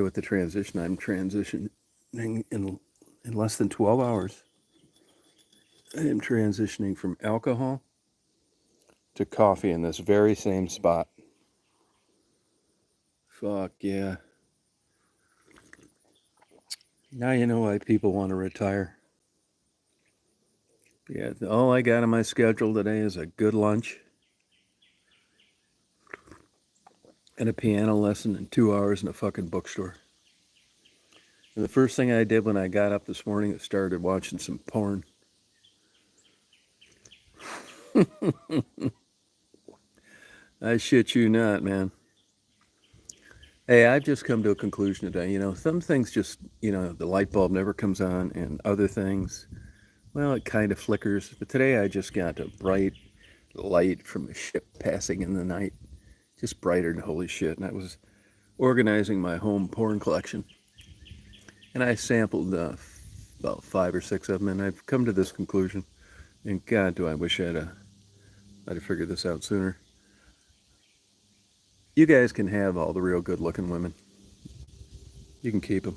With the transition, I'm transitioning in less than 12 hours. I am transitioning from alcohol to coffee in this very same spot. Fuck yeah. Now you know why people want to retire. Yeah, all I got on my schedule today is a good lunch and a piano lesson and 2 hours in a fucking bookstore. And the first thing I did when I got up this morning, I started watching some porn. I shit you not, man. Hey, I've just come to a conclusion today. Some things just, the light bulb never comes on, and other things, well, it kind of flickers. But today I just got a bright light from a ship passing in the night. Just brighter than holy shit. And I was organizing my home porn collection. And I sampled about 5 or 6 of them, and I've come to this conclusion. And God, do I wish I'd have figured this out sooner. You guys can have all the real good-looking women. You can keep them.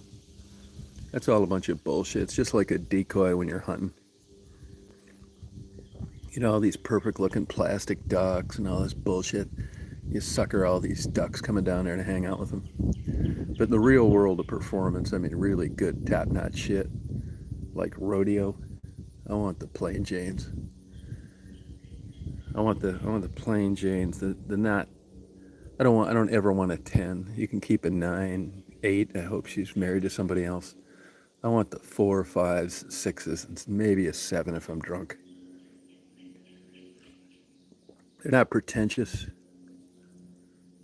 That's all a bunch of bullshit. It's just like a decoy when you're hunting. All these perfect-looking plastic ducks and all this bullshit. You sucker all these ducks coming down there to hang out with them. But in the real world of performance, I mean, really good top-notch shit, like rodeo, I want the plain Janes. I want the plain Janes. The not. I don't ever want a 10. You can keep a 9, 8. I hope she's married to somebody else. I want the 4, 5s, 6s, and maybe a 7 if I'm drunk. They're not pretentious.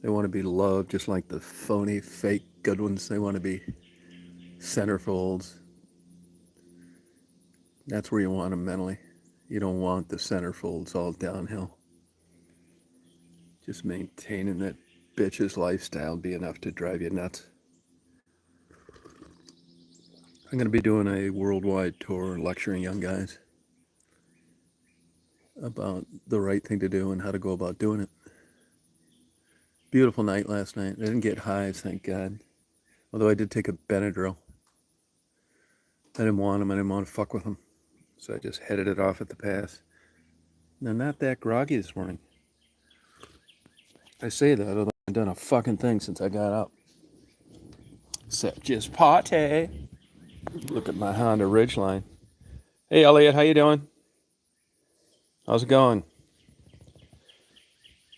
They want to be loved just like the phony, fake good ones. They want to be centerfolds. That's where you want them mentally. You don't want the centerfolds all downhill. Just maintaining that bitch's lifestyle be enough to drive you nuts. I'm going to be doing a worldwide tour lecturing young guys about the right thing to do and how to go about doing it. Beautiful night last night. I didn't get hives, thank God. Although I did take a Benadryl. I didn't want them. I didn't want to fuck with them. So I just headed it off at the pass. And I'm not that groggy this morning. I say that, although I've done a fucking thing since I got up. Except just party. Look at my Honda Ridgeline. Hey, Elliot, how you doing? How's it going?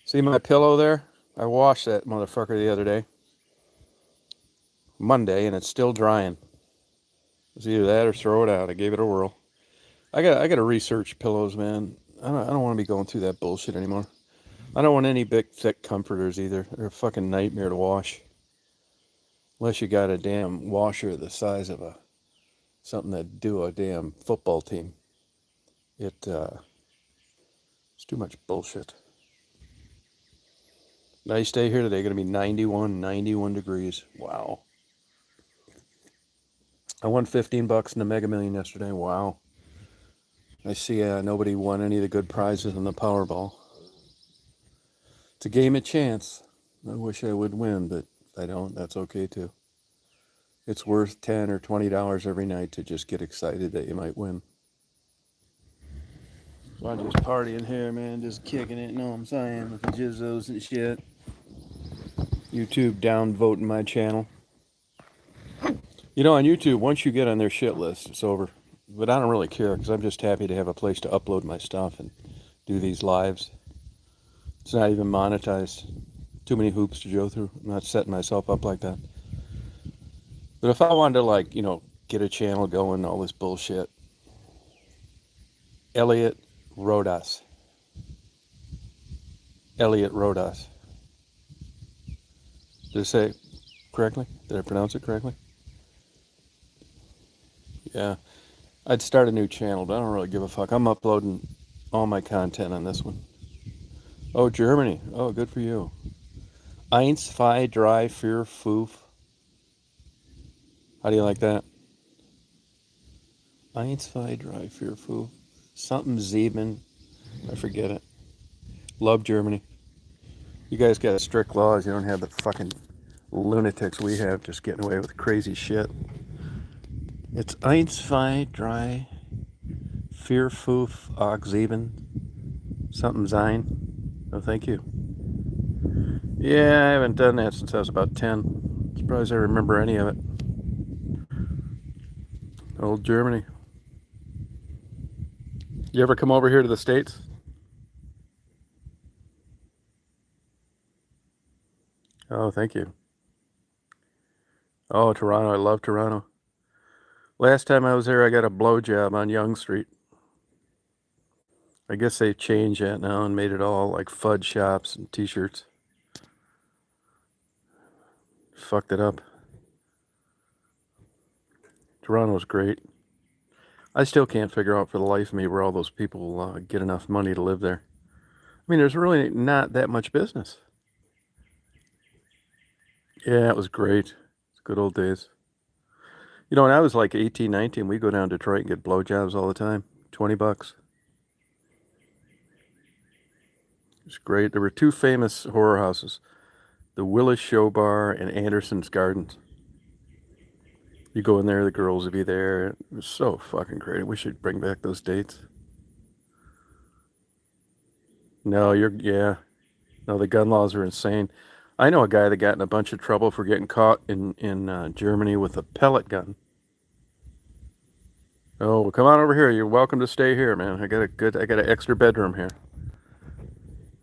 See my pillow there? I washed that motherfucker the other day. Monday, and it's still drying. It's either that or throw it out. I gave it a whirl. I got to research pillows, man. I don't want to be going through that bullshit anymore. I don't want any big, thick comforters either. They're a fucking nightmare to wash. Unless you got a damn washer the size of something that do a damn football team. It's too much bullshit. Nice day here today. Going to be 91 degrees. Wow. I won $15 in the Mega Million yesterday. Wow. I see nobody won any of the good prizes in the Powerball. It's a game of chance. I wish I would win, but if I don't, that's okay too. It's worth $10 or $20 every night to just get excited that you might win. So I'm just partying here, man, just kicking it, you know what I'm saying, with the jizzos and shit. YouTube downvoting my channel. On YouTube, once you get on their shit list, it's over. But I don't really care, because I'm just happy to have a place to upload my stuff and do these lives. It's not even monetized. Too many hoops to go through. I'm not setting myself up like that. But if I wanted to, get a channel going, all this bullshit. Elliot Rodas. Elliot Rodas. Did I say it correctly? Did I pronounce it correctly? Yeah. I'd start a new channel, but I don't really give a fuck. I'm uploading all my content on this one. Oh, Germany. Oh, good for you. Eins, zwei, drei, vier, fünf. How do you like that? Eins, zwei, drei, vier, fünf. Something sieben. I forget it. Love Germany. You guys got strict laws. You don't have the fucking lunatics we have just getting away with crazy shit. It's eins, zwei, drei, vier, fünf, sechs, sieben, something sein. Oh, thank you. Yeah, I haven't done that since I was about 10. Surprised I remember any of it. Old Germany. You ever come over here to the States? Oh, thank you. Oh, Toronto. I love Toronto. Last time I was there, I got a blowjob on Yonge Street. I guess they changed that now and made it all like fudge shops and t-shirts. Fucked it up. Toronto's great. I still can't figure out for the life of me where all those people get enough money to live there. I mean, there's really not that much business. Yeah, it was great. It's good old days. You know, when I was like 18, 19, we'd go down to Detroit and get blowjobs all the time. $20. It's great. There were two famous horror houses, the Willis Show Bar and Anderson's Gardens. You go in there, the girls would be there. It was so fucking great. We should bring back those dates. No, yeah. No, the gun laws are insane. I know a guy that got in a bunch of trouble for getting caught in Germany with a pellet gun. Oh, well, come on over here. You're welcome to stay here, man. I got an extra bedroom here.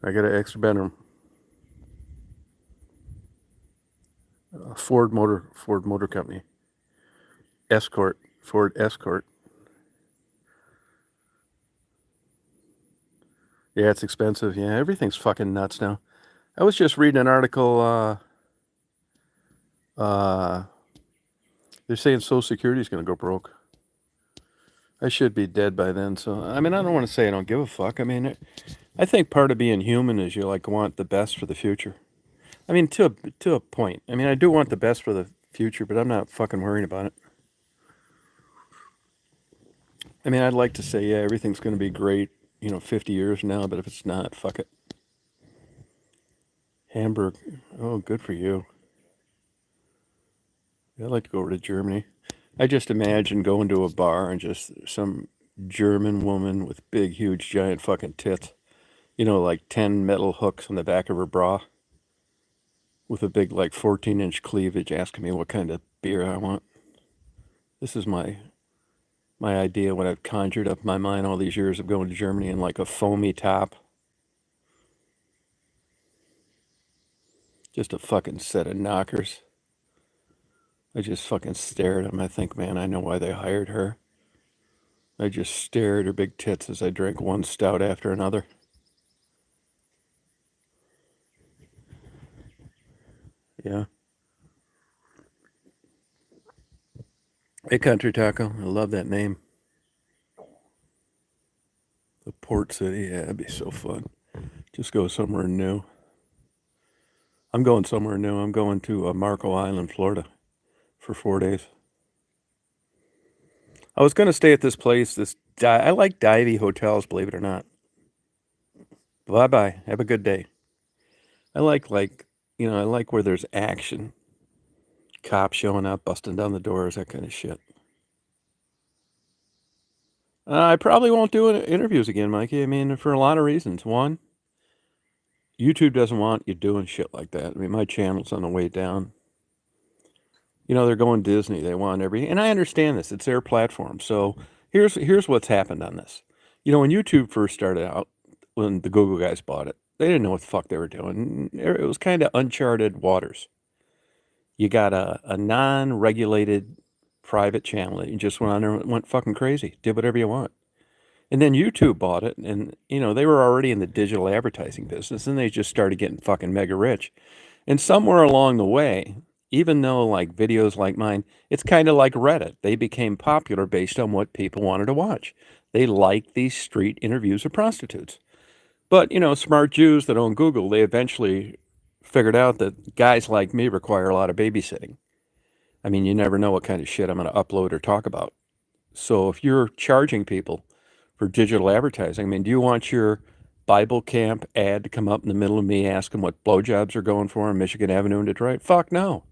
I got an extra bedroom. Ford Motor Company. Escort. Ford Escort. Yeah, it's expensive. Yeah, everything's fucking nuts now. I was just reading an article. They're saying Social Security is going to go broke. I should be dead by then. So, I mean, I don't want to say I don't give a fuck. I mean, I think part of being human is you like want the best for the future. I mean, to a point. I mean, I do want the best for the future, but I'm not fucking worrying about it. I mean, I'd like to say, yeah, everything's going to be great, 50 years from now, but if it's not, fuck it. Hamburg. Oh, good for you. I'd like to go over to Germany. I just imagine going to a bar and just some German woman with big, huge, giant fucking tits. Like 10 metal hooks on the back of her bra with a big, like 14-inch cleavage asking me what kind of beer I want. This is my idea when I've conjured up in my mind all these years of going to Germany in like a foamy top. Just a fucking set of knockers. I just fucking stare at them. I think, man, I know why they hired her. I just stare at her big tits as I drink one stout after another. Yeah. Hey, Country Taco. I love that name. The Port City. Yeah, that'd be so fun. Just go somewhere new. I'm going somewhere new. I'm going to Marco Island, Florida for 4 days. I was going to stay at this place. I like divey hotels, believe it or not. Bye-bye. Have a good day. I like I like where there's action. Cops showing up, busting down the doors, that kind of shit. I probably won't do interviews again, Mikey. I mean, for a lot of reasons. One, YouTube doesn't want you doing shit like that. I mean, my channel's on the way down. They're going Disney. They want and I understand this. It's their platform. So here's what's happened on this. When YouTube first started out, when the Google guys bought it, they didn't know what the fuck they were doing. It was kind of uncharted waters. You got a non-regulated private channel that you just went on there and went fucking crazy, did whatever you want. And then YouTube bought it, and they were already in the digital advertising business, and they just started getting fucking mega rich. And somewhere along the way, even though like videos like mine, it's kind of like Reddit. They became popular based on what people wanted to watch. They liked these street interviews of prostitutes. But, smart Jews that own Google, they eventually figured out that guys like me require a lot of babysitting. I mean, you never know what kind of shit I'm going to upload or talk about. So if you're charging people for digital advertising, I mean, do you want your Bible camp ad to come up in the middle of me asking what blowjobs are going for on Michigan Avenue in Detroit? Fuck no.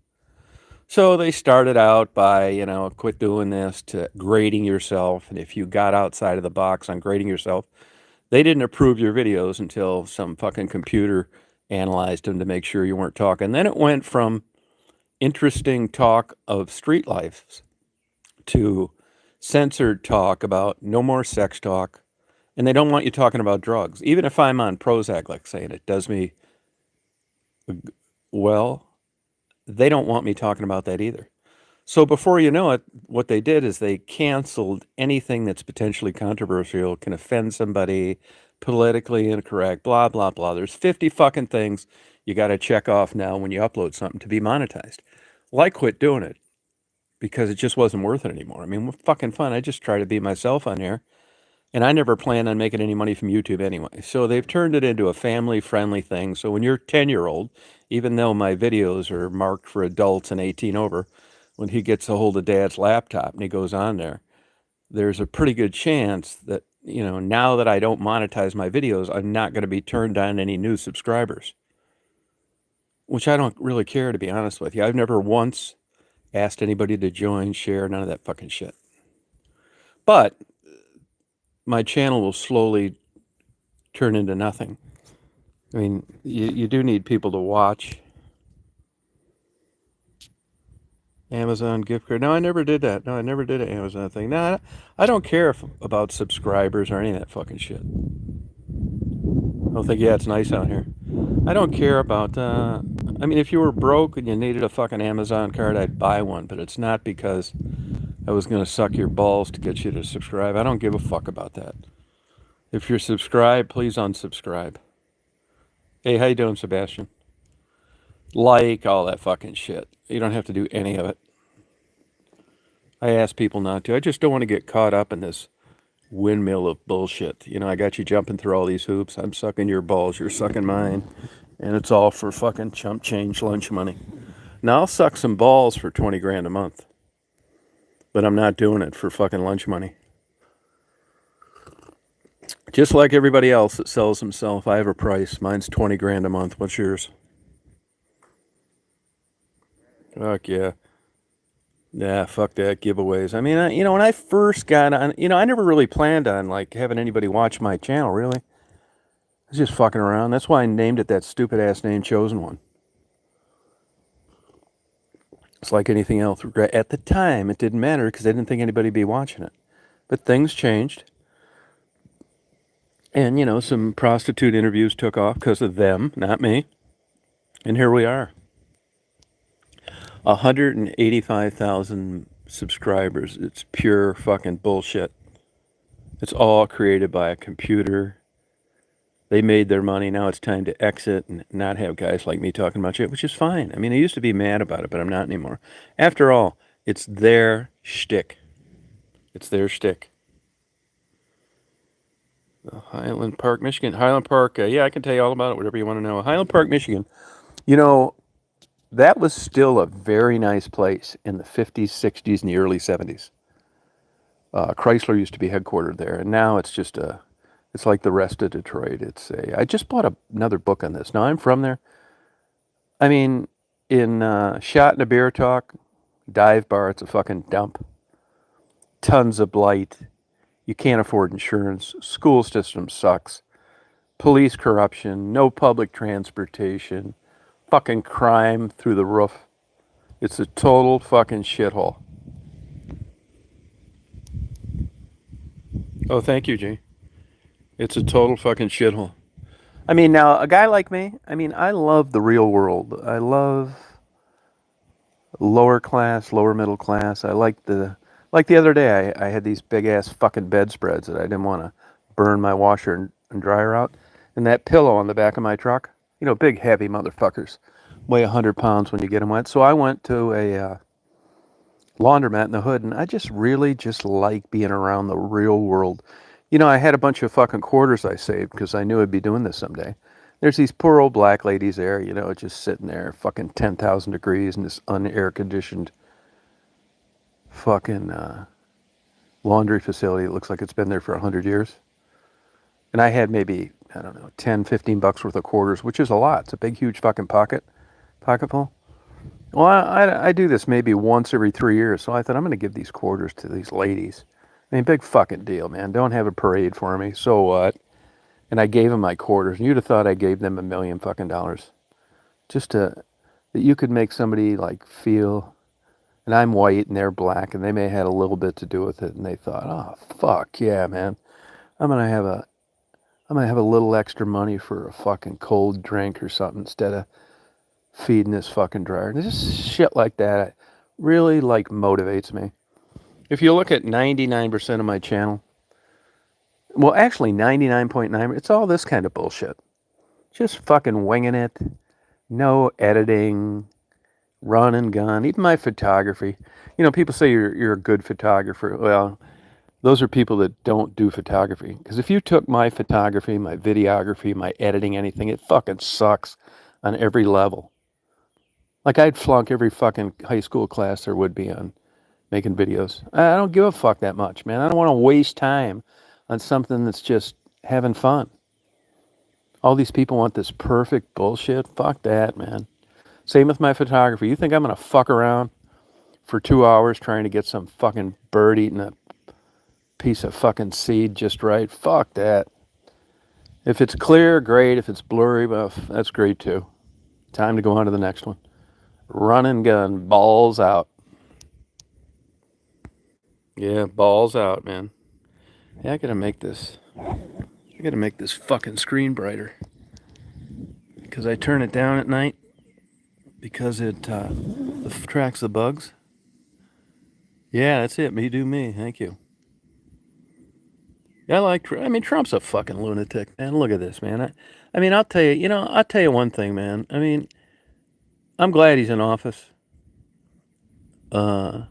So they started out by, quit doing this, to grading yourself. And if you got outside of the box on grading yourself, they didn't approve your videos until some fucking computer analyzed them to make sure you weren't talking. Then it went from interesting talk of street life to censored talk about no more sex talk. And they don't want you talking about drugs. Even if I'm on Prozac, like saying it does me well, they don't want me talking about that either. So before you know it, what they did is they canceled anything that's potentially controversial, can offend somebody, politically incorrect, blah, blah, blah. There's 50 fucking things you got to check off now when you upload something to be monetized. Well, I quit doing it because it just wasn't worth it anymore. I mean, what fucking fun. I just try to be myself on here. And I never planned on making any money from YouTube anyway. So they've turned it into a family-friendly thing. So when you're 10-year-old, even though my videos are marked for adults and 18 over, when he gets a hold of dad's laptop and he goes on there, there's a pretty good chance that, now that I don't monetize my videos, I'm not going to be turned on any new subscribers, which I don't really care, to be honest with you. I've never once asked anybody to join, share, none of that fucking shit. But my channel will slowly turn into nothing. I mean, you do need people to watch. Amazon gift card. No, I never did that. No, I never did an Amazon thing. No, I don't care about subscribers or any of that fucking shit. I don't think, yeah, it's nice out here. I don't care about, I mean, if you were broke and you needed a fucking Amazon card, I'd buy one, but it's not because I was going to suck your balls to get you to subscribe. I don't give a fuck about that. If you're subscribed, please unsubscribe. Hey, how you doing, Sebastian? Like all that fucking shit. You don't have to do any of it. I ask people not to. I just don't want to get caught up in this windmill of bullshit. I got you jumping through all these hoops. I'm sucking your balls. You're sucking mine. And it's all for fucking chump change lunch money. Now I'll suck some balls for 20 grand a month. But I'm not doing it for fucking lunch money. Just like everybody else that sells himself, I have a price. Mine's 20 grand a month. What's yours? Fuck yeah. Yeah, fuck that, giveaways. I mean, when I first got on, I never really planned on, like, having anybody watch my channel, really. I was just fucking around. That's why I named it that stupid-ass name, Chosen One. It's like anything else. At the time, it didn't matter because I didn't think anybody would be watching it. But things changed. And, some prostitute interviews took off because of them, not me. And here we are. 185,000 subscribers. It's pure fucking bullshit. It's all created by a computer. They made their money. Now it's time to exit and not have guys like me talking about shit, which is fine. I mean, I used to be mad about it, but I'm not anymore. After all, it's their shtick. It's their shtick. Highland Park, Michigan. Highland Park, yeah, I can tell you all about it, whatever you want to know. Highland Park, Michigan. That was still a very nice place in the 50s, 60s, and the early 70s. Chrysler used to be headquartered there, and now it's like the rest of Detroit. I just bought another book on this. Now, I'm from there. I mean, in Shot and a Beer Talk, dive bar, it's a fucking dump. Tons of blight. You can't afford insurance. School system sucks. Police corruption. No public transportation. Fucking crime through the roof. It's a total fucking shithole. Oh, thank you, G. It's a total fucking shithole. I mean, now, a guy like me, I love the real world. I love lower class, lower middle class. Like the other day, I had these big ass fucking bedspreads that I didn't want to burn my washer and dryer out. And that pillow on the back of my truck, big heavy motherfuckers, weigh 100 pounds when you get them wet. So I went to a laundromat in the hood, and I just really just like being around the real world. I had a bunch of fucking quarters I saved because I knew I'd be doing this someday. There's these poor old black ladies there, just sitting there, fucking 10,000 degrees in this unair conditioned fucking laundry facility. It looks like it's been there for 100 years. And I had maybe I don't know, 10, $15 worth of quarters, which is a lot. It's a big, huge fucking pocketful. Well, I do this maybe once every 3 years, so I thought I'm going to give these quarters to these ladies. I mean, big fucking deal, man. Don't have a parade for me. So what? And I gave them my quarters, and you'd have thought I gave them $1 million just to that you could make somebody like feel. And I'm white and they're black, and they may have had a little bit to do with it, and they thought, oh fuck yeah, man, I'm gonna have a I'm gonna have a little extra money for a fucking cold drink or something instead of feeding this fucking dryer. And just shit like that really like motivates me. If you look at 99% of my channel, well, actually 99.9, it's all this kind of bullshit. Just fucking winging it, no editing, run and gun. Even my photography. You know, people say you're a good photographer. Well, those are people that don't do photography. Because if you took my photography, my videography, my editing, anything, it fucking sucks on every level. Like I'd flunk every fucking high school class there would be on making videos. I don't give a fuck that much, man. I don't want to waste time on something that's just having fun. All these people want this perfect bullshit. Fuck that, man. Same with my photography. You think I'm going to fuck around for 2 hours trying to get some fucking bird eating a piece of fucking seed just right? Fuck that. If it's clear, great. If it's blurry, well, that's great too. Time to go on to the next one. Run and gun, balls out. Yeah, balls out, man. Yeah, I gotta make this fucking screen brighter. Because I turn it down at night because it tracks the bugs. Yeah, that's it. Me do me. Thank you. I mean, Trump's a fucking lunatic, man. Look at this, man. I mean, I'll tell you one thing, man. I mean, I'm glad he's in office. But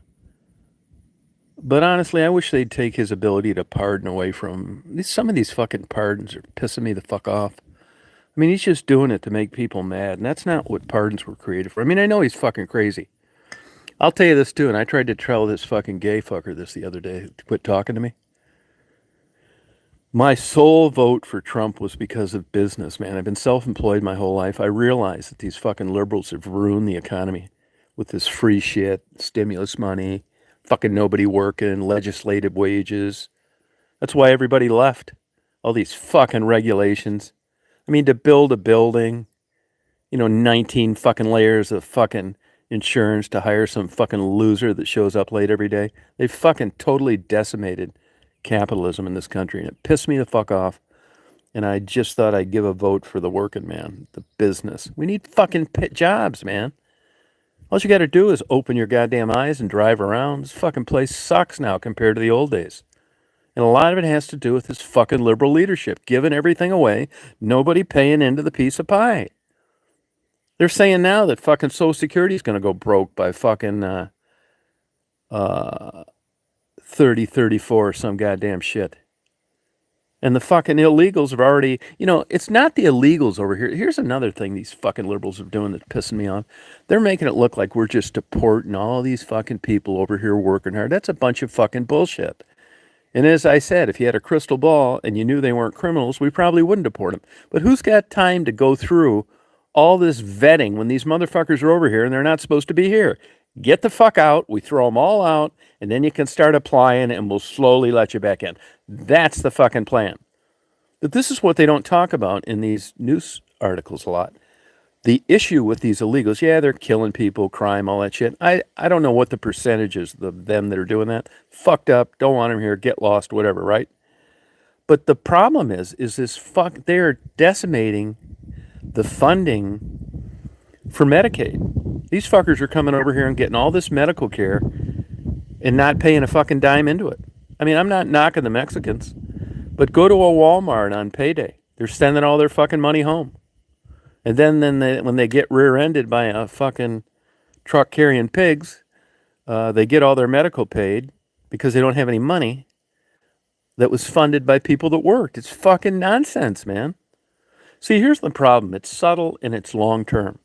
honestly, I wish they'd take his ability to pardon away from him. Some of these fucking pardons are pissing me the fuck off. I mean, he's just doing it to make people mad, and that's not what pardons were created for. I mean, I know he's fucking crazy. I'll tell you this too, and I tried to tell this fucking gay fucker this the other day to quit talking to me. My sole vote for Trump was because of business, man. I've been self-employed my whole life. I realize that these fucking liberals have ruined the economy with this free shit, stimulus money, fucking nobody working, legislative wages. That's why everybody left. All these fucking regulations. I mean, to build a building, 19 fucking layers of fucking insurance to hire some fucking loser that shows up late every day. They fucking totally decimated capitalism in this country, and it pissed me the fuck off. And I just thought I'd give a vote for the working man, the business. We need fucking jobs, man. All you got to do is open your goddamn eyes and drive around. This fucking place sucks now compared to the old days. And a lot of it has to do with this fucking liberal leadership, giving everything away, nobody paying into the piece of pie. They're saying now that fucking Social Security is going to go broke by fucking 3034 or some goddamn shit. And the fucking illegals have already, it's not the illegals over here. Here's another thing these fucking liberals are doing that's pissing me off. They're making it look like we're just deporting all these fucking people over here working hard. That's a bunch of fucking bullshit. And as I said, if you had a crystal ball and you knew they weren't criminals, we probably wouldn't deport them. But who's got time to go through all this vetting when these motherfuckers are over here and they're not supposed to be here? Get the fuck out. We throw them all out, and then you can start applying, and we'll slowly let you back in. That's the fucking plan. But this is what they don't talk about in these news articles a lot. The issue with these illegals, yeah, they're killing people, crime, all that shit. I don't know what the percentage is of them that are doing that. Fucked up, don't want them here, get lost, whatever, right? But the problem is this they're decimating the funding for Medicaid. These fuckers are coming over here and getting all this medical care and not paying a fucking dime into it. I mean, I'm not knocking the Mexicans, but go to a Walmart on payday. They're sending all their fucking money home. And then when they get rear-ended by a fucking truck carrying pigs, they get all their medical paid because they don't have any money that was funded by people that worked. It's fucking nonsense, man. See, here's the problem. It's subtle and it's long-term.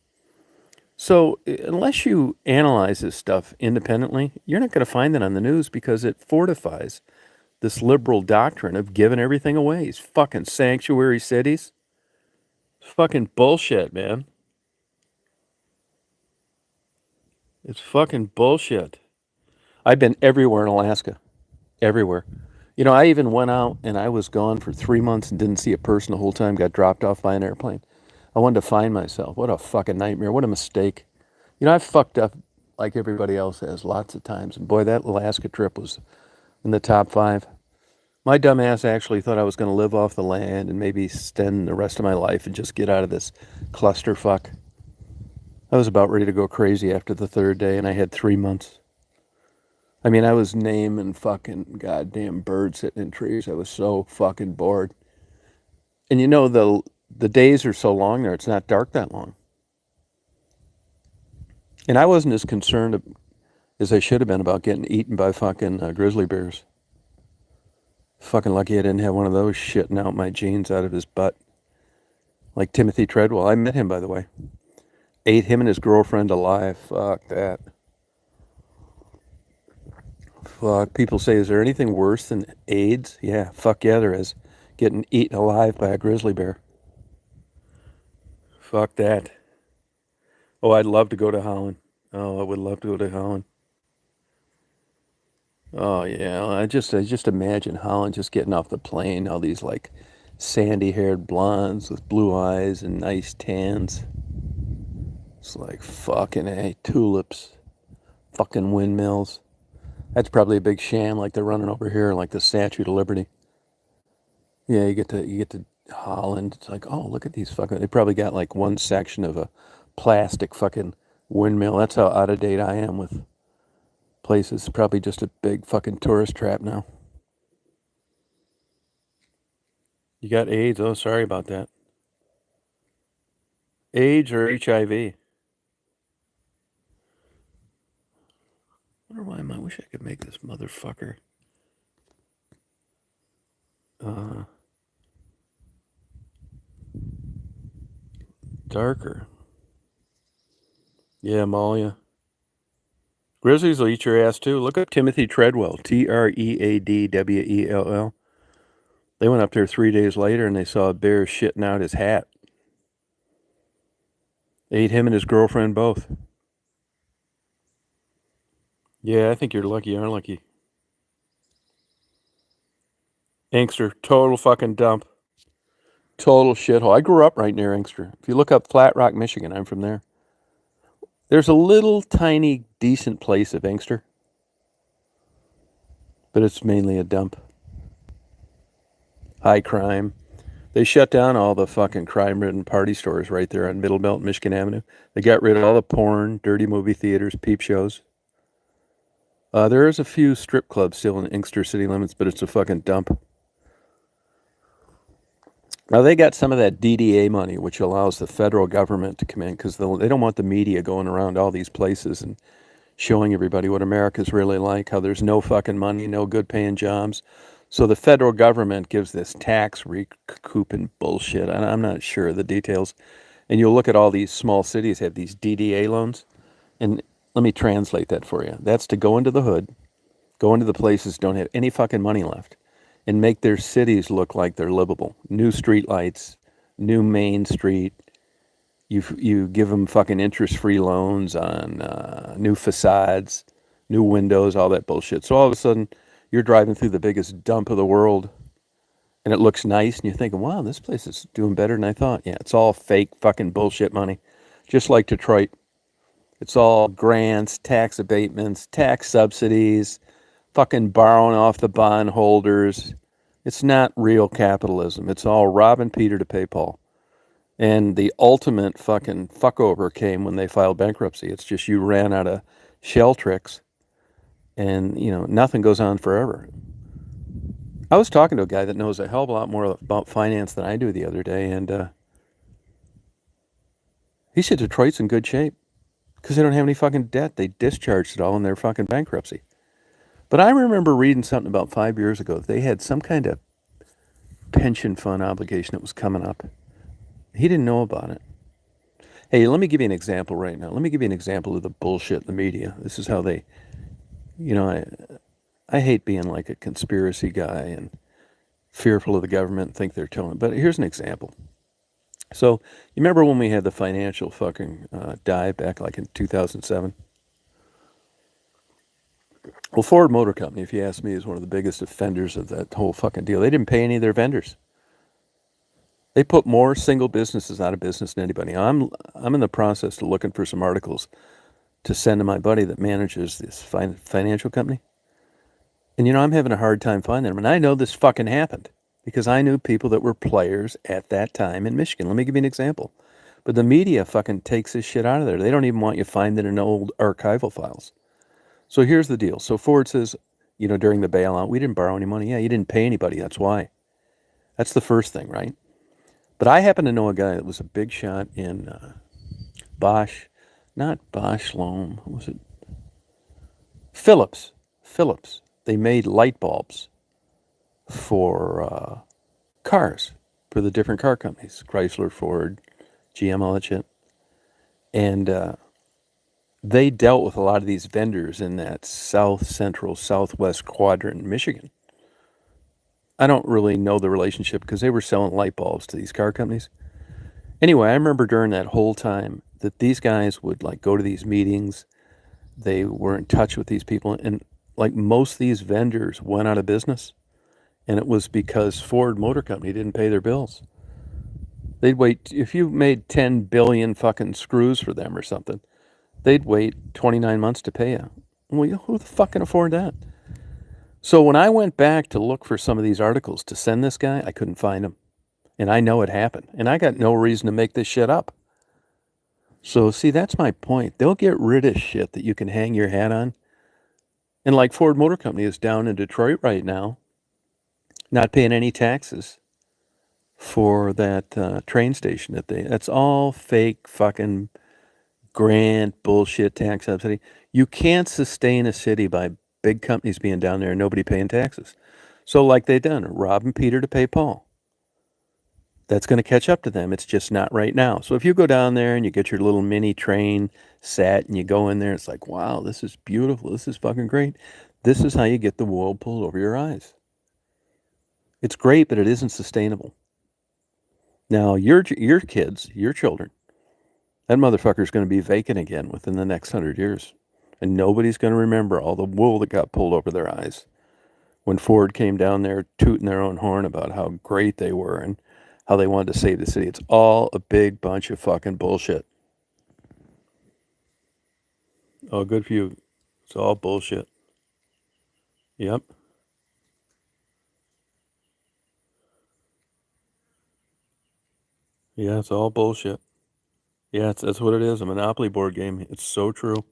So unless you analyze this stuff independently, you're not going to find it on the news because it fortifies this liberal doctrine of giving everything away. These fucking sanctuary cities. It's fucking bullshit, man. It's fucking bullshit. I've been everywhere in Alaska. Everywhere. You know, I even went out and I was gone for 3 months and didn't see a person the whole time, got dropped off by an airplane. I wanted to find myself. What a fucking nightmare. What a mistake. You know, I've fucked up like everybody else has lots of times. And boy, that Alaska trip was in the top 5. My dumb ass actually thought I was going to live off the land and maybe spend the rest of my life and just get out of this clusterfuck. I was about ready to go crazy after the 3rd day, and I had 3 months. I mean, I was naming fucking goddamn birds sitting in trees. I was so fucking bored. And you know, the days are so long there, it's not dark that long. And I wasn't as concerned as I should have been about getting eaten by fucking grizzly bears. Fucking lucky I didn't have one of those shitting out my jeans out of his butt. Like Timothy Treadwell. I met him, by the way. Ate him and his girlfriend alive. Fuck that. Fuck. People say, is there anything worse than AIDS? Yeah, fuck yeah, there is. Getting eaten alive by a grizzly bear. Fuck that. Oh, I'd love to go to Holland. Oh, I would love to go to Holland. Oh yeah, I just imagine Holland just getting off the plane, all these like sandy-haired blondes with blue eyes and nice tans. It's like fucking A, tulips, fucking windmills. That's probably a big sham like they're running over here, like the Statue of Liberty. Yeah, you get to Holland. It's like, oh, look at these fucking. They probably got like one section of a plastic fucking windmill. That's how out of date I am with places. Probably just a big fucking tourist trap now. You got AIDS? Oh, sorry about that. AIDS or HIV? I wonder why I wish I could make this motherfucker uh, darker. Yeah, Malia. Grizzlies will eat your ass too. Look up Timothy Treadwell, Treadwell. They went up there 3 days later and they saw a bear shitting out his hat. They ate him and his girlfriend both. Yeah, I think you're lucky, aren't lucky. Inkster, total fucking dump. Total shithole. I grew up right near Inkster. If you look up Flat Rock, Michigan, I'm from there. There's a little tiny decent place of Inkster, but it's mainly a dump. High crime. They shut down all the fucking crime-ridden party stores right there on Middle Belt, Michigan Avenue. They got rid of all the porn, dirty movie theaters, peep shows. There is a few strip clubs still in Inkster city limits, but it's a fucking dump. Now, they got some of that DDA money, which allows the federal government to come in because they don't want the media going around all these places and showing everybody what America's really like, how there's no fucking money, no good paying jobs. So the federal government gives this tax recouping bullshit. And I'm not sure of the details. And you'll look at all these small cities have these DDA loans. And let me translate that for you. That's to go into the hood, go into the places that don't have any fucking money left, and make their cities look like they're livable. New street lights, new Main Street. You give them fucking interest-free loans on new facades, new windows, all that bullshit. So all of a sudden, you're driving through the biggest dump of the world, and it looks nice, and you're thinking, wow, this place is doing better than I thought. Yeah, it's all fake fucking bullshit money. Just like Detroit. It's all grants, tax abatements, tax subsidies, fucking borrowing off the bondholders. It's not real capitalism. It's all robbing Peter to pay Paul. And the ultimate fucking fuckover came when they filed bankruptcy. It's just you ran out of shell tricks and, nothing goes on forever. I was talking to a guy that knows a hell of a lot more about finance than I do the other day, and he said Detroit's in good shape because they don't have any fucking debt. They discharged it all in their fucking bankruptcy. But I remember reading something about 5 years ago. They had some kind of pension fund obligation that was coming up. He didn't know about it. Hey, let me give you an example right now. Let me give you an example of the bullshit in the media. This is how they, I hate being like a conspiracy guy and fearful of the government and think they're telling. But here's an example. So you remember when we had the financial fucking dive back like in 2007? Well, Ford Motor Company, if you ask me, is one of the biggest offenders of that whole fucking deal. They didn't pay any of their vendors. They put more single businesses out of business than anybody. I'm in the process of looking for some articles to send to my buddy that manages this financial company. And I'm having a hard time finding them. And I know this fucking happened because I knew people that were players at that time in Michigan. Let me give you an example. But the media fucking takes this shit out of there. They don't even want you finding it in old archival files. So here's the deal. So Ford says, during the bailout, we didn't borrow any money. Yeah, you didn't pay anybody. That's why. That's the first thing, right? But I happen to know a guy that was a big shot in Bosch, not Bosch Loam. What was it? Phillips. Phillips. They made light bulbs for cars, for the different car companies, Chrysler, Ford, GM, all that shit. And they dealt with a lot of these vendors in that south central, southwest quadrant in Michigan. I don't really know the relationship because they were selling light bulbs to these car companies. Anyway, I remember during that whole time that these guys would like go to these meetings. They were in touch with these people, and like most of these vendors went out of business, and it was because Ford Motor Company didn't pay their bills. They'd wait if you made 10 billion fucking screws for them or something. They'd wait 29 months to pay you. Well, who the fuck can afford that? So when I went back to look for some of these articles to send this guy, I couldn't find them. And I know it happened. And I got no reason to make this shit up. So, see, that's my point. They'll get rid of shit that you can hang your hat on. And like Ford Motor Company is down in Detroit right now, not paying any taxes for that train station that's all fake fucking grant bullshit tax subsidy. You can't sustain a city by big companies being down there and nobody paying taxes. So like they done, robbing Peter to pay Paul. That's going to catch up to them. It's just not right now. So if you go down there and you get your little mini train set and you go in there, it's like, wow, this is beautiful. This is fucking great. This is how you get the wool pulled over your eyes. It's great, but it isn't sustainable. Now, your kids, your children, that motherfucker's going to be vacant again within the next 100 years. And nobody's going to remember all the wool that got pulled over their eyes when Ford came down there tooting their own horn about how great they were and how they wanted to save the city. It's all a big bunch of fucking bullshit. Oh, good for you. It's all bullshit. Yep. Yeah, it's all bullshit. Yeah, that's what it is. A Monopoly board game. It's so true.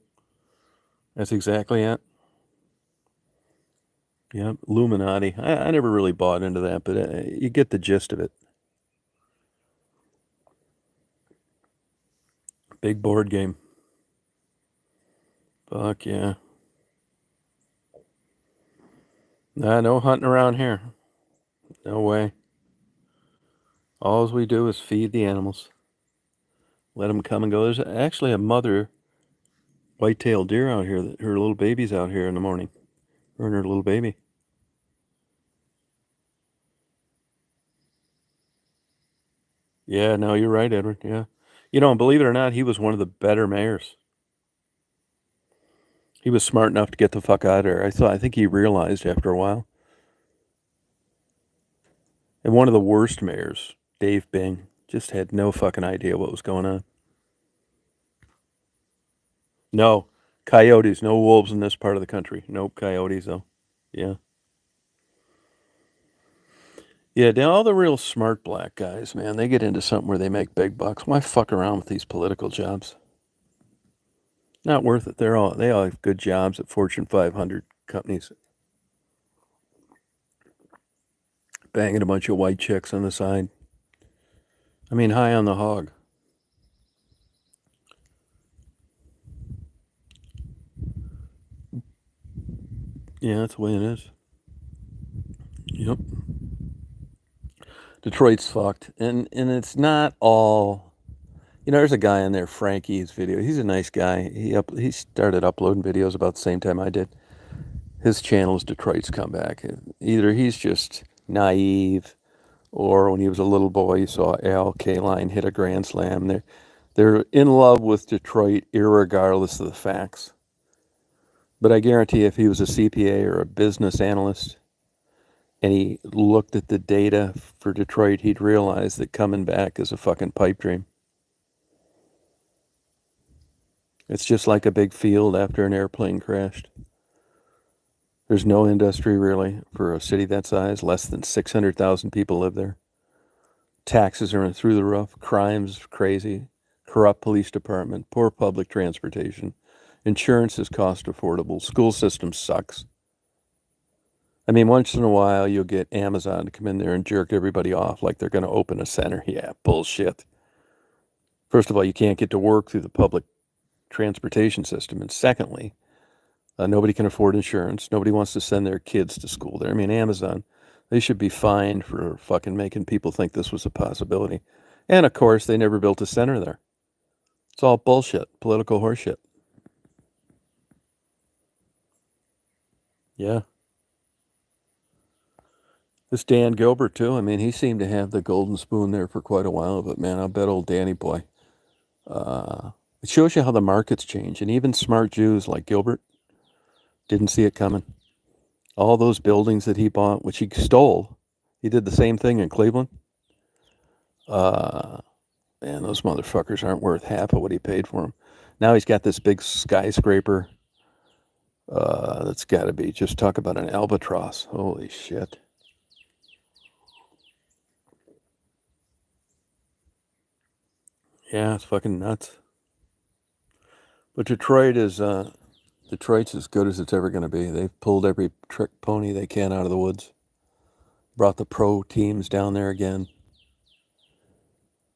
That's exactly it. Yep. Illuminati. I never really bought into that, but you get the gist of it. Big board game. Fuck yeah. Nah, no hunting around here. No way. All we do is feed the animals. Let them come and go. There's actually a mother white-tailed deer out here. Her little baby's out here in the morning. Her and her little baby. Yeah, no, you're right, Edward. Yeah. Believe it or not, he was one of the better mayors. He was smart enough to get the fuck out of there. I think he realized after a while. And one of the worst mayors, Dave Bing, just had no fucking idea what was going on. No, coyotes, no wolves in this part of the country. No coyotes, though. Yeah. Yeah, all the real smart black guys, man, they get into something where they make big bucks. Why fuck around with these political jobs? Not worth it. They all have good jobs at Fortune 500 companies, banging a bunch of white chicks on the side. I mean, high on the hog. Yeah, that's the way it is. Yep. Detroit's fucked, and it's not all. There's a guy in there, Frankie's video. He's a nice guy. He started uploading videos about the same time I did. his channel is Detroit's comeback. Either he's just naive, or when he was a little boy, he saw Al Kaline hit a grand slam. They're in love with Detroit, irregardless of the facts. But I guarantee if he was a CPA or a business analyst and he looked at the data for Detroit, he'd realize that coming back is a fucking pipe dream. It's just like a big field after an airplane crashed. There's no industry really for a city that size. Less than 600,000 people live there. Taxes are through the roof. Crime's crazy. Corrupt police department. Poor public transportation. Insurance is cost affordable. School system sucks. I mean, once in a while you'll get Amazon to come in there and jerk everybody off like they're going to open a center. Yeah, bullshit. First of all, you can't get to work through the public transportation system. And secondly, nobody can afford insurance. Nobody wants to send their kids to school there. I mean, Amazon, they should be fined for fucking making people think this was a possibility. And of course, they never built a center there. It's all bullshit, political horseshit. Yeah. This Dan Gilbert, too. I mean, he seemed to have the golden spoon there for quite a while, but man, I bet old Danny boy. It shows you how the markets change. And even smart Jews like Gilbert didn't see it coming. All those buildings that he bought, which he stole, he did the same thing in Cleveland. Man, those motherfuckers aren't worth half of what he paid for them. Now he's got this big skyscraper that's got to be, just talk about an albatross. Holy shit. Yeah, it's fucking nuts. But Detroit's as good as it's ever going to be. They've pulled every trick pony they can out of the woods. Brought the pro teams down there again.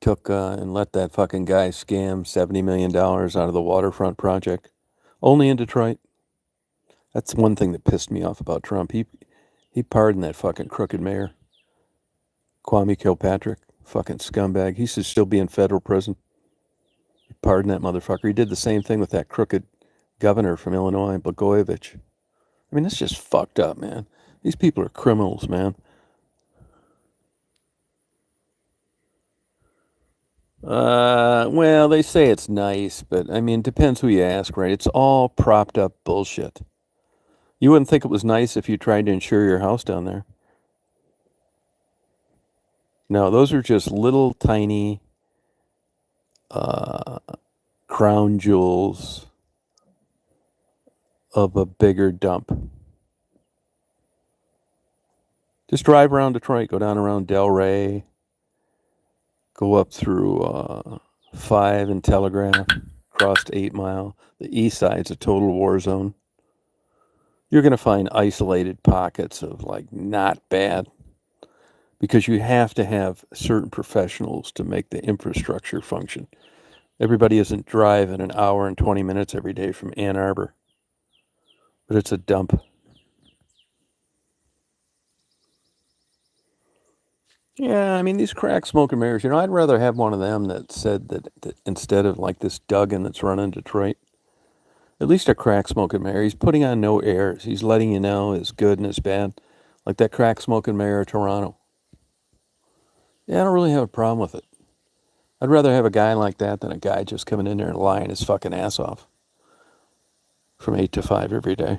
Took and let that fucking guy scam $70 million out of the waterfront project. Only in Detroit. That's one thing that pissed me off about Trump. He pardoned that fucking crooked mayor, Kwame Kilpatrick, fucking scumbag. He should still be in federal prison. He pardoned that motherfucker. He did the same thing with that crooked governor from Illinois, Blagojevich. I mean, that's just fucked up, man. These people are criminals, man. Well, they say it's nice, but I mean, it depends who you ask, right? It's all propped up bullshit. You wouldn't think it was nice if you tried to insure your house down there. No, those are just little tiny crown jewels of a bigger dump. Just drive around Detroit, go down around Delray, go up through 5 and Telegraph, cross to 8 Mile. The east side's a total war zone. You're going to find isolated pockets of like not bad, because you have to have certain professionals to make the infrastructure function. Everybody isn't driving an hour and 20 minutes every day from Ann Arbor, but it's a dump. Yeah, I mean, these crack smoking mayors, I'd rather have one of them that said that instead of like this Duggan that's running Detroit, at least a crack smoking mayor, he's putting on no airs. He's letting you know his good and his bad, like that crack smoking mayor of Toronto. Yeah, I don't really have a problem with it. I'd rather have a guy like that than a guy just coming in there and lying his fucking ass off from 8 to 5 every day.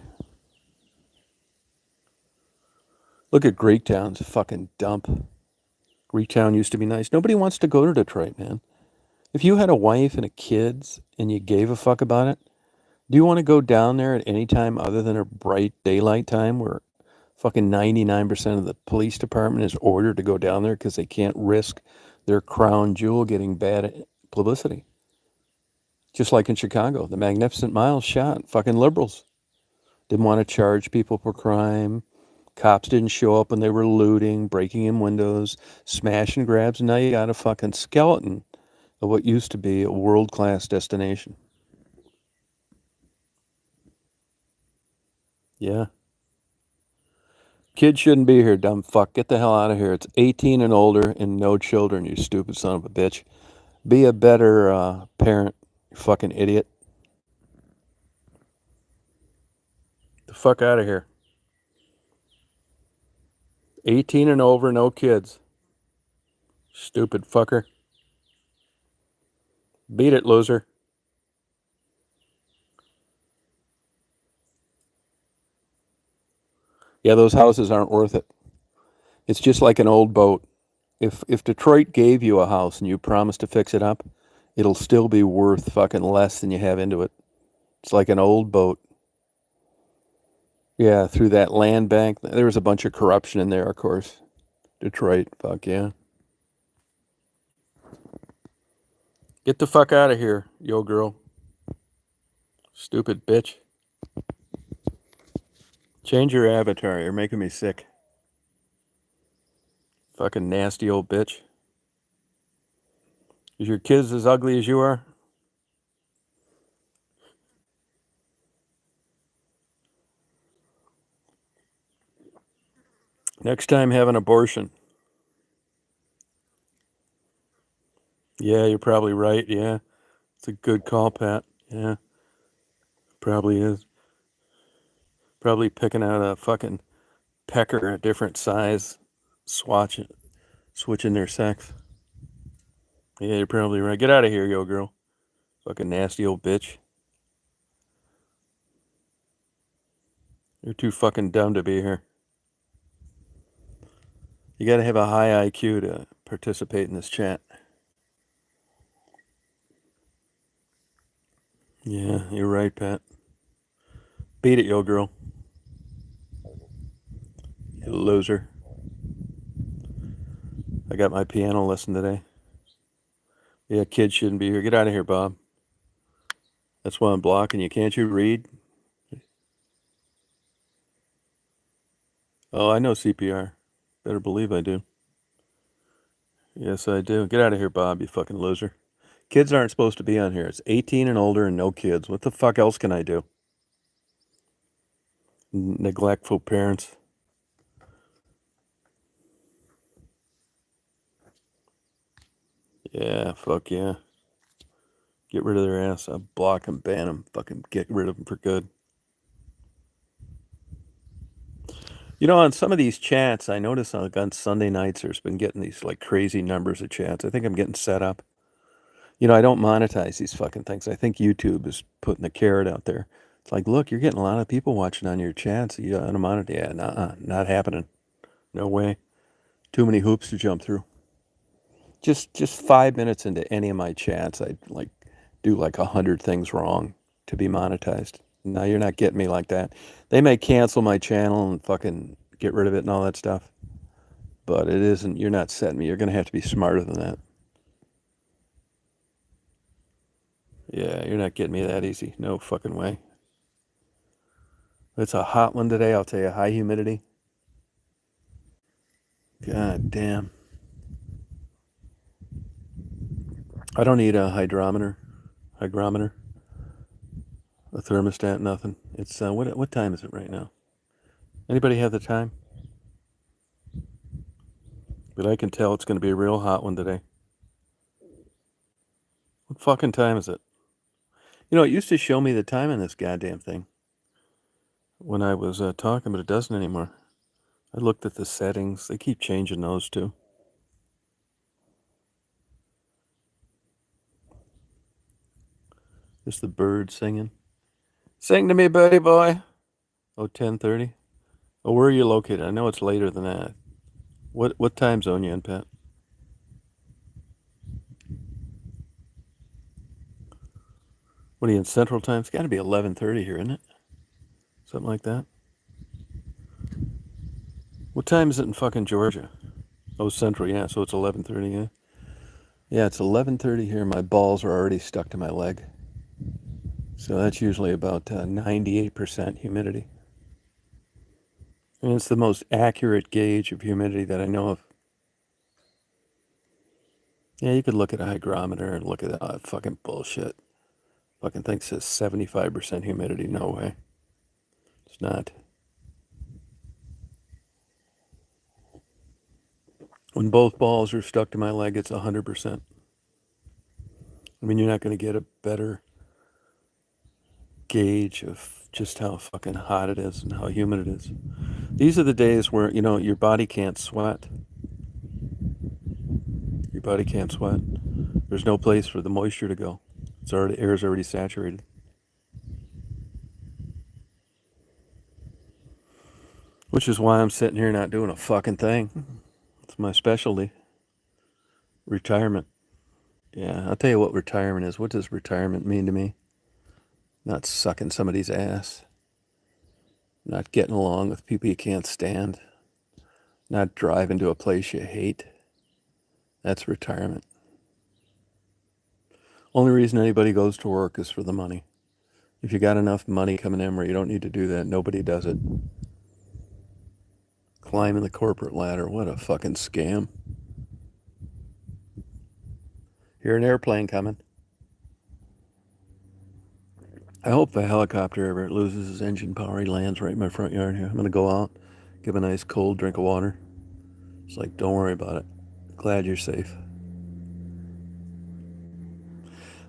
Look at Greektown, it's a fucking dump. Greektown used to be nice. Nobody wants to go to Detroit, man. If you had a wife and a kids and you gave a fuck about it, do you want to go down there at any time other than a bright daylight time where fucking 99% of the police department is ordered to go down there because they can't risk their crown jewel getting bad publicity? Just like in Chicago, the Magnificent Mile shot. Fucking liberals didn't want to charge people for crime. Cops didn't show up when they were looting, breaking in windows, smashing grabs. And now you got a fucking skeleton of what used to be a world-class destination. Yeah. Kids shouldn't be here, dumb fuck. Get the hell out of here. It's 18 and older and no children, you stupid son of a bitch. Be a better parent, you fucking idiot. The fuck out of here. 18 and over, no kids. Stupid fucker. Beat it, loser. Yeah, those houses aren't worth it. It's just like an old boat. If Detroit gave you a house and you promised to fix it up, it'll still be worth fucking less than you have into it. It's like an old boat. Yeah, through that land bank. There was a bunch of corruption in there, of course. Detroit, fuck yeah. Get the fuck out of here, yo girl. Stupid bitch. Change your avatar. You're making me sick. Fucking nasty old bitch. Is your kids as ugly as you are? Next time, have an abortion. Yeah, you're probably right. Yeah, it's a good call, Pat. Yeah, probably is. Probably picking out a fucking pecker, a different size, switching their sex. Yeah, you're probably right. Get out of here, yo girl. Fucking nasty old bitch. You're too fucking dumb to be here. You gotta have a high IQ to participate in this chat. Yeah, you're right, Pat. Beat it, yo girl. You loser. I got my piano lesson today. Yeah, kids shouldn't be here. Get out of here, Bob. That's why I'm blocking you. Can't you read? Oh, I know CPR. Better believe I do. Yes, I do. Get out of here, Bob, you fucking loser. Kids aren't supposed to be on here. It's 18 and older and no kids. What the fuck else can I do? Neglectful parents. Yeah, fuck yeah. Get rid of their ass. I'll block them, ban them, fucking get rid of them for good. You know, on some of these chats, I notice on Sunday nights there's been getting these like crazy numbers of chats. I think I'm getting set up. You know, I don't monetize these fucking things. I think YouTube is putting the carrot out there. It's like, look, you're getting a lot of people watching on your chats. You don't monetize. Yeah, nah, not happening. No way. Too many hoops to jump through. Just 5 minutes into any of my chats, I like do like 100 things wrong to be monetized. No, you're not getting me like that. They may cancel my channel and fucking get rid of it and all that stuff, but it isn't. You're not setting me. You're gonna have to be smarter than that. Yeah, you're not getting me that easy. No fucking way. It's a hot one today. I'll tell you, high humidity. God damn. I don't need a hygrometer, a thermostat, nothing. It's what time is it right now? Anybody have the time? But I can tell it's going to be a real hot one today. What fucking time is it? You know, it used to show me the time on this goddamn thing when I was talking, but it doesn't anymore. I looked at the settings. They keep changing those too. Just the bird singing. Sing to me, buddy boy. Oh, 10:30. Oh, where are you located? I know it's later than that. What time zone you in, Pat? What are you in Central Time? It's got to be 11:30 here, isn't it? Something like that. What time is it in fucking Georgia? Oh, Central, yeah. So it's 11:30, yeah. Yeah, it's 11:30 here. My balls are already stuck to my leg. So that's usually about 98% humidity. And it's the most accurate gauge of humidity that I know of. Yeah, you could look at a hygrometer and look at that fucking bullshit. Fucking thing says 75% humidity. No way. It's not. When both balls are stuck to my leg, it's 100%. I mean, you're not going to get a better gauge of just how fucking hot it is and how humid it is. These are the days where, your body can't sweat. Your body can't sweat. There's no place for the moisture to go. Air's already saturated. Which is why I'm sitting here not doing a fucking thing. It's my specialty. Retirement. Yeah, I'll tell you what retirement is. What does retirement mean to me? Not sucking somebody's ass. Not getting along with people you can't stand. Not driving to a place you hate. That's retirement. Only reason anybody goes to work is for the money. If you got enough money coming in where you don't need to do that, nobody does it. Climbing the corporate ladder, what a fucking scam. Hear an airplane coming. I hope the helicopter ever loses his engine power. He lands right in my front yard here. I'm going to go out, give a nice cold drink of water. It's like, don't worry about it. Glad you're safe.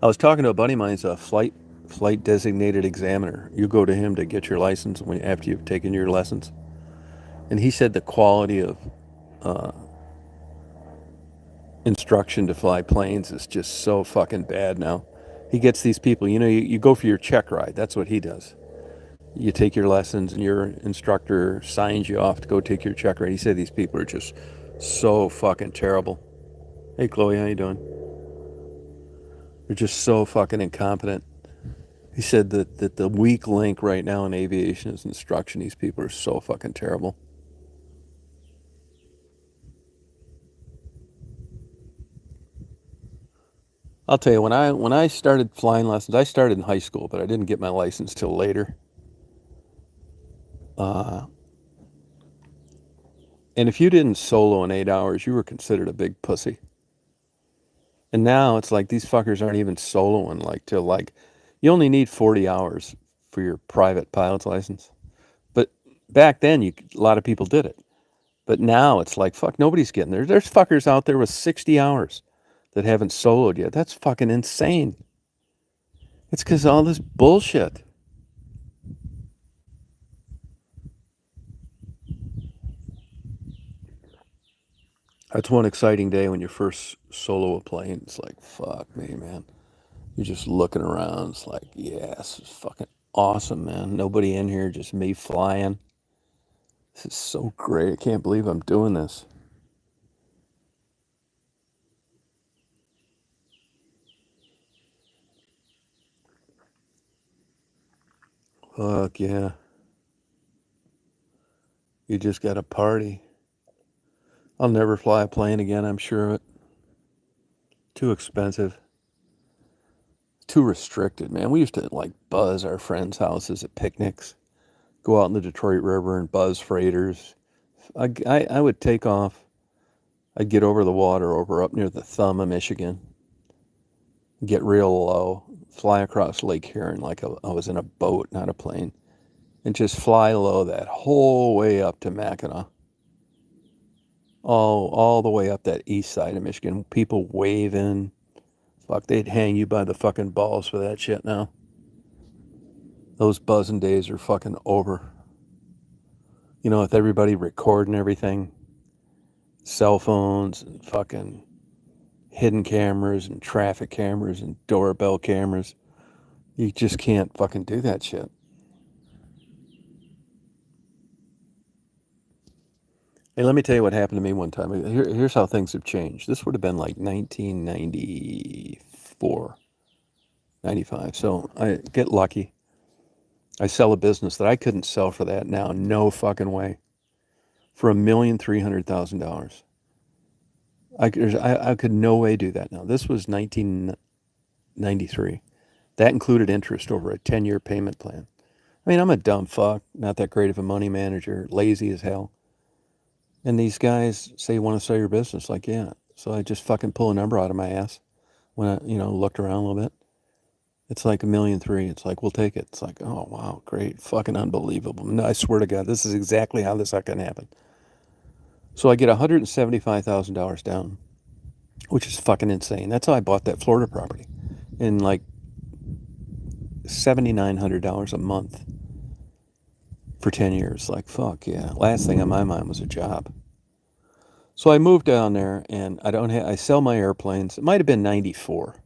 I was talking to a buddy of mine. He's a flight designated examiner. You go to him to get your license after you've taken your lessons. And he said the quality of instruction to fly planes is just so fucking bad now. He gets these people, you go for your check ride. That's what he does. You take your lessons and your instructor signs you off to go take your check ride. He said these people are just so fucking terrible. Hey, Chloe, how you doing? They're just so fucking incompetent. He said that the weak link right now in aviation is instruction. These people are so fucking terrible. I'll tell you, when I started flying lessons, I started in high school, but I didn't get my license till later. And if you didn't solo in 8 hours, you were considered a big pussy. And now it's like these fuckers aren't even soloing till you only need 40 hours for your private pilot's license. But back then, a lot of people did it. But now it's like, fuck, nobody's getting there. There's fuckers out there with 60 hours that haven't soloed yet. That's fucking insane. It's because of all this bullshit. That's one exciting day when you first solo a plane. It's like, fuck me, man. You're just looking around. It's like, yeah, this is fucking awesome, man. Nobody in here, just me flying. This is so great. I can't believe I'm doing this. Fuck yeah. You just got a party. I'll never fly a plane again, I'm sure of it. Too expensive. Too restricted, man. We used to buzz our friends' houses at picnics. Go out in the Detroit River and buzz freighters. I would take off. I'd get over the water over up near the thumb of Michigan. Get real low. Fly across Lake Huron like I was in a boat, not a plane. And just fly low that whole way up to Mackinac. All the way up that east side of Michigan. People waving. Fuck, they'd hang you by the fucking balls for that shit now. Those buzzing days are fucking over. With everybody recording everything. Cell phones and fucking hidden cameras and traffic cameras and doorbell cameras. You just can't fucking do that shit. Hey, let me tell you what happened to me one time. Here's how things have changed. This would have been like 1994, 95. So I get lucky. I sell a business that I couldn't sell for that now. No fucking way. For $1,300,000. I could no way do that now. This was 1993. That included interest over a 10-year payment plan. I mean, I'm a dumb fuck, not that great of a money manager, lazy as hell. And these guys say you want to sell your business. Like, yeah. So I just fucking pull a number out of my ass when I, looked around a little bit. It's like $1.3 million. It's like, we'll take it. It's like, oh, wow, great. Fucking unbelievable. No, I swear to God, this is exactly how this can happen. So I get $175,000 down, which is fucking insane. That's how I bought that Florida property in like $7,900 a month. for 10 years. Like, fuck yeah. Last thing on my mind was a job. So I moved down there, and I sell my airplanes. It might have been 94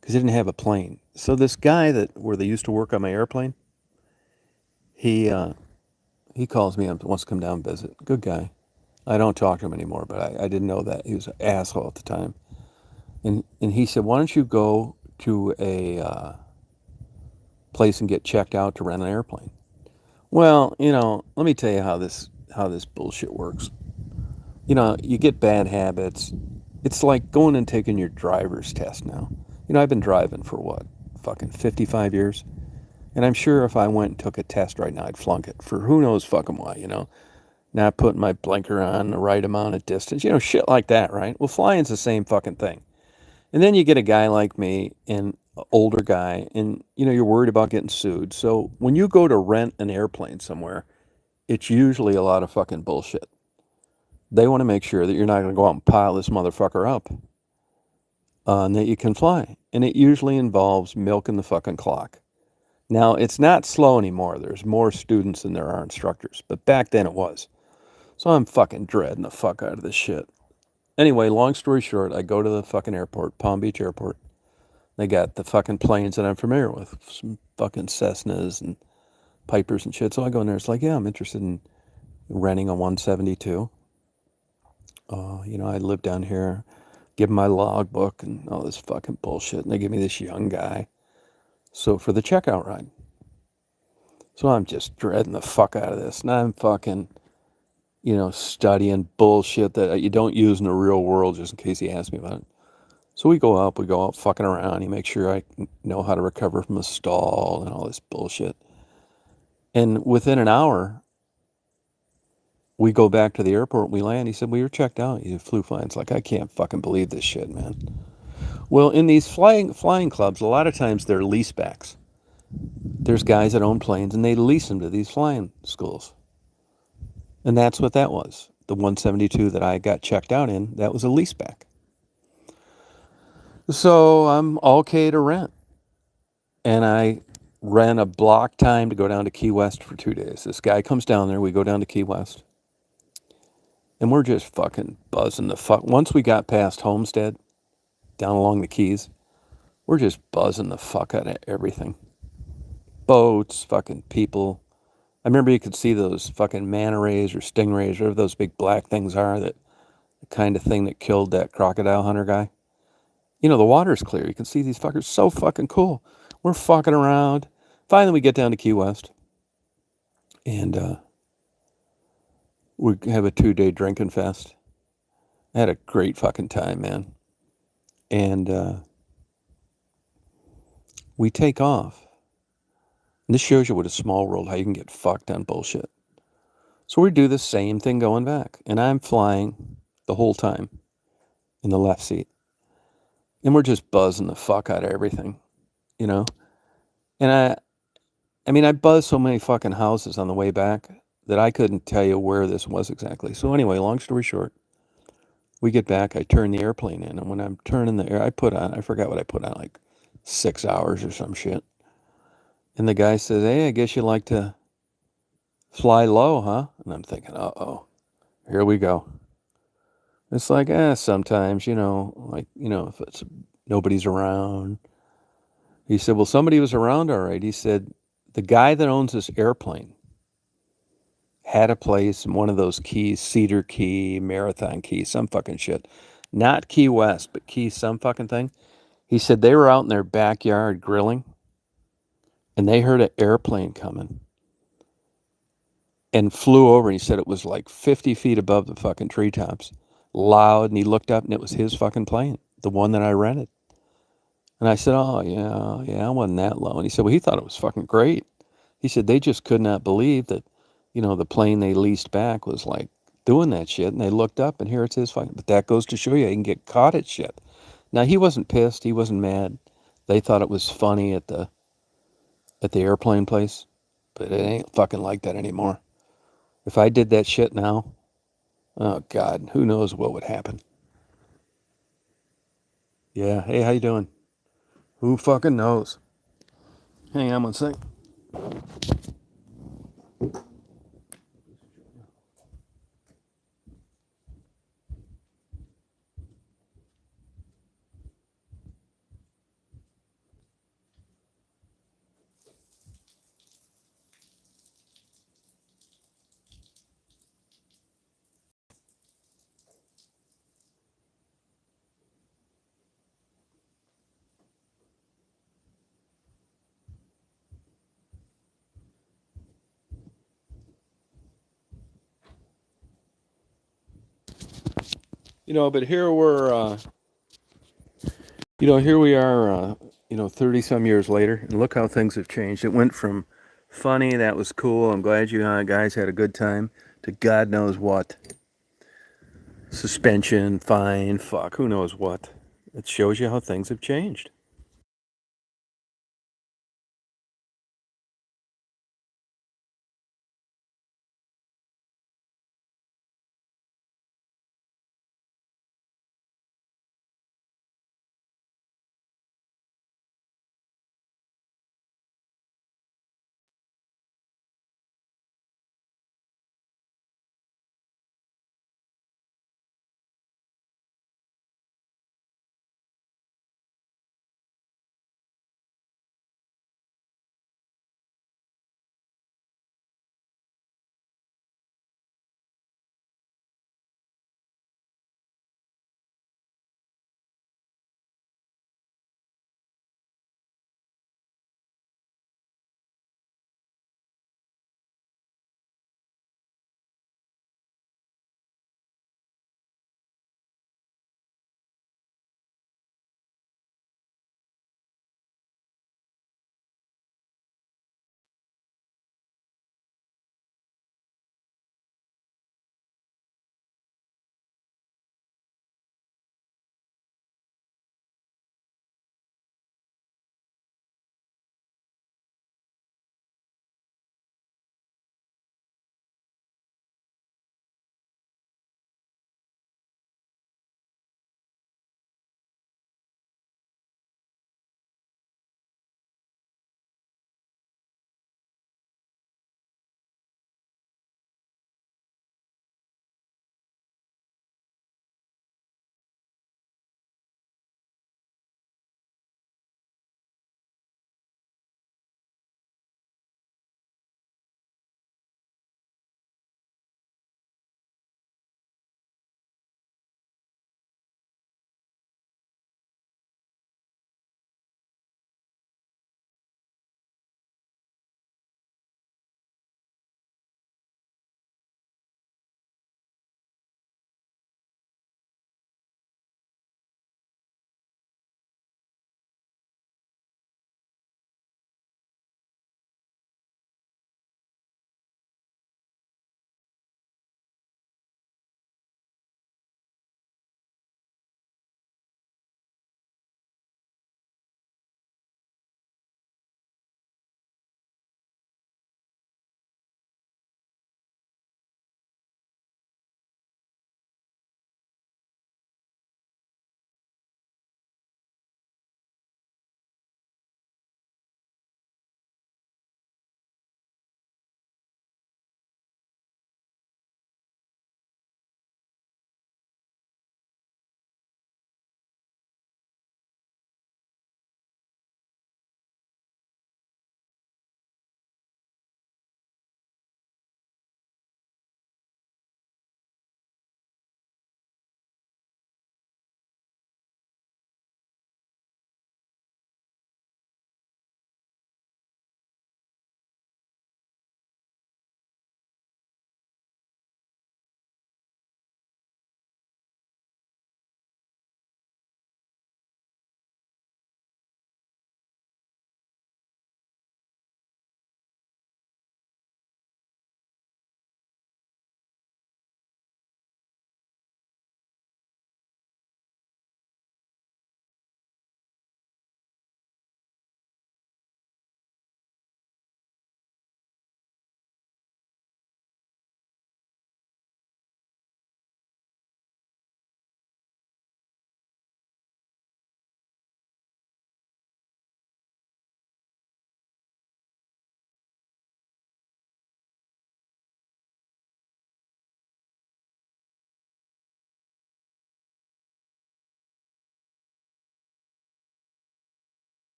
because I didn't have a plane. So this guy where they used to work on my airplane, he uh, he calls me and wants to come down and visit. Good guy. I don't talk to him anymore, but I didn't know that. He was an asshole at the time. And he said, why don't you go to a place and get checked out to rent an airplane? Well, let me tell you how this bullshit works. You get bad habits. It's like going and taking your driver's test now. I've been driving for what, fucking 55 years? And I'm sure if I went and took a test right now, I'd flunk it for who knows fucking why. Not putting my blinker on the right amount of distance, shit like that, right? Well, flying's the same fucking thing. And then you get a guy like me, an older guy, and you're worried about getting sued. So when you go to rent an airplane somewhere, it's usually a lot of fucking bullshit. They want to make sure that you're not going to go out and pile this motherfucker up, and that you can fly. And it usually involves milking the fucking clock. Now, it's not slow anymore. There's more students than there are instructors. But back then it was. So I'm fucking dreading the fuck out of this shit. Anyway, long story short, I go to the fucking airport, Palm Beach Airport. They got the fucking planes that I'm familiar with, some fucking Cessnas and Pipers and shit. So I go in there. It's like, yeah, I'm interested in renting a 172. I live down here, give them my logbook and all this fucking bullshit. And they give me this young guy. So for the checkout ride. So I'm just dreading the fuck out of this. And I'm fucking, studying bullshit that you don't use in the real world just in case he asks me about it. So we go out fucking around. He makes sure I know how to recover from a stall and all this bullshit. And within an hour, we go back to the airport. We land. He said, well, you're checked out. You flew fine. It's like, I can't fucking believe this shit, man. Well, in these flying clubs, a lot of times they're leasebacks. There's guys that own planes, and they lease them to these flying schools. And that's what that was. The 172 that I got checked out in, that was a leaseback. So I'm okay to rent. And I rent a block time to go down to Key West for 2 days. This guy comes down there. We go down to Key West. And we're just fucking buzzing the fuck. Once we got past Homestead, down along the Keys, we're just buzzing the fuck out of everything. Boats, fucking people. I remember you could see those fucking manta rays or stingrays, whatever those big black things are, that the kind of thing that killed that crocodile hunter guy. The water's clear. You can see these fuckers. So fucking cool. We're fucking around. Finally, we get down to Key West. And we have a 2-day drinking fest. I had a great fucking time, man. And we take off. And this shows you what a small world, how you can get fucked on bullshit. So we do the same thing going back. And I'm flying the whole time in the left seat. And we're just buzzing the fuck out of everything, And I buzzed so many fucking houses on the way back that I couldn't tell you where this was exactly. So anyway, long story short, we get back, I turn the airplane in. And when I'm turning the air, I forgot what I put on, like 6 hours or some shit. And the guy says, hey, I guess you like to fly low, huh? And I'm thinking, uh-oh, here we go. It's like, sometimes, if it's nobody's around. He said, well, somebody was around, all right. He said, the guy that owns this airplane had a place in one of those keys, Cedar Key, Marathon Key, some fucking shit. Not Key West, but Key some fucking thing. He said they were out in their backyard grilling, and they heard an airplane coming and flew over. And he said it was like 50 feet above the fucking treetops, loud. And he looked up, and it was his fucking plane, the one that I rented. And I said, oh, yeah, I wasn't that low. And he said, well, he thought it was fucking great. He said they just could not believe that, the plane they leased back was like doing that shit. And they looked up, and here it's his fucking. But that goes to show you, he can get caught at shit. Now, he wasn't pissed. He wasn't mad. They thought it was funny at the airplane place. But it ain't fucking like that anymore. If I did that shit now, oh, God, who knows what would happen. Yeah, hey, how you doing? Who fucking knows? Hang on one sec. But here here we are, 30 some years later, and look how things have changed. It went from funny, that was cool, I'm glad you guys had a good time, to God knows what. Suspension, fine, fuck, who knows what. It shows you how things have changed.